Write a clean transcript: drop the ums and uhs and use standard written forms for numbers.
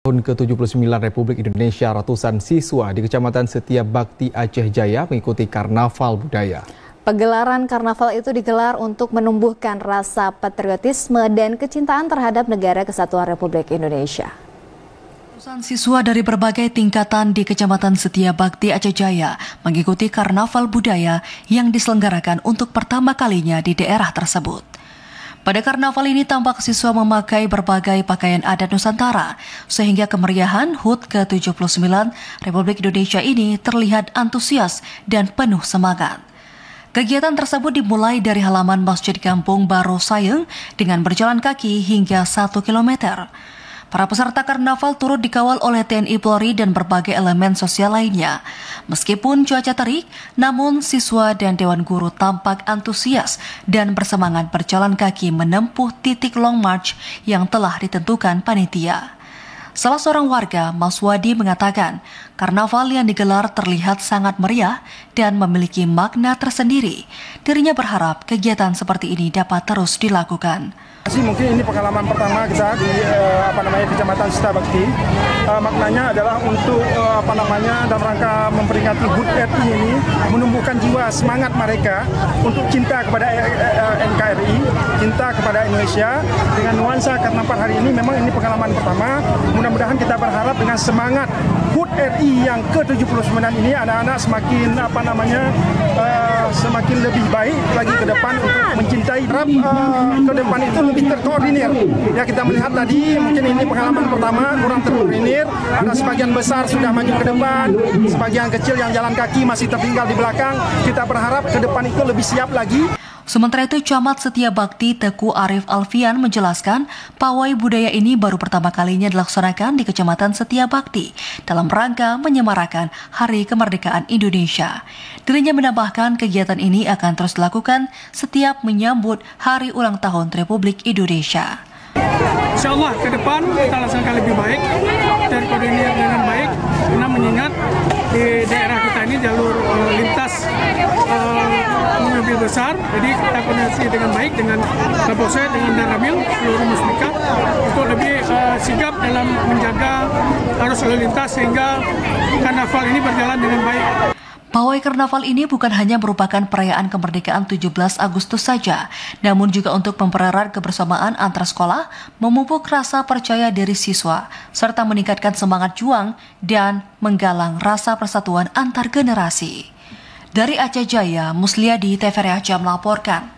Tahun ke-79 Republik Indonesia, ratusan siswa di Kecamatan Setia Bakti, Aceh Jaya mengikuti karnaval budaya. Pegelaran karnaval itu digelar untuk menumbuhkan rasa patriotisme dan kecintaan terhadap Negara Kesatuan Republik Indonesia. Ratusan siswa dari berbagai tingkatan di Kecamatan Setia Bakti, Aceh Jaya mengikuti karnaval budaya yang diselenggarakan untuk pertama kalinya di daerah tersebut. Pada karnaval ini tampak siswa memakai berbagai pakaian adat Nusantara, sehingga kemeriahan HUT ke-79 Republik Indonesia ini terlihat antusias dan penuh semangat. Kegiatan tersebut dimulai dari halaman Masjid Kampung Baru Sayeng dengan berjalan kaki hingga 1 kilometer. Para peserta karnaval turut dikawal oleh TNI Polri dan berbagai elemen sosial lainnya. Meskipun cuaca terik, namun siswa dan Dewan Guru tampak antusias dan bersemangat berjalan kaki menempuh titik long march yang telah ditentukan panitia. Salah seorang warga, Mas Wadi, mengatakan karnaval yang digelar terlihat sangat meriah dan memiliki makna tersendiri. Dirinya berharap kegiatan seperti ini dapat terus dilakukan. Mungkin ini pengalaman pertama kita di Kecamatan Setia Bakti. Maknanya adalah untuk dalam rangka memperingati HUT RI ini, menumbuhkan jiwa semangat mereka untuk cinta kepada NKRI, cinta kepada Indonesia dengan nuansa karnaval hari ini. Memang ini pengalaman pertama. Mudah-mudahan kita berharap dengan semangat HUT RI yang ke-79 ini anak-anak semakin lebih baik lagi ke depan untuk mencintai ke depan itu lebih terkoordinir. Ya, kita melihat tadi mungkin ini pengalaman pertama kurang terkoordinir. Ada sebagian besar sudah maju ke depan, sebagian kecil yang jalan kaki masih tertinggal di belakang. Kita berharap ke depan itu lebih siap lagi. Sementara itu, Camat Setia Bakti Teku Arif Alfian menjelaskan pawai budaya ini baru pertama kalinya dilaksanakan di Kecamatan Setia Bakti dalam rangka menyemarakan Hari Kemerdekaan Indonesia. Dirinya menambahkan kegiatan ini akan terus dilakukan setiap menyambut Hari Ulang Tahun Republik Indonesia. Insya Allah ke depan kita laksanakan lebih baik, terkoordinir dengan baik, karena mengingat di daerah kita ini jalur lintas mobil besar, jadi kita koordinasi dengan baik dengan Kapolsek, dengan Danramil, seluruh musbika untuk lebih sigap dalam menjaga arus lalu lintas sehingga karnaval ini berjalan dengan baik. Pawai karnaval ini bukan hanya merupakan perayaan kemerdekaan 17 Agustus saja, namun juga untuk mempererat kebersamaan antar sekolah, memupuk rasa percaya diri siswa, serta meningkatkan semangat juang dan menggalang rasa persatuan antar generasi. Dari Aceh Jaya, Musliadi, TVRI Aceh melaporkan.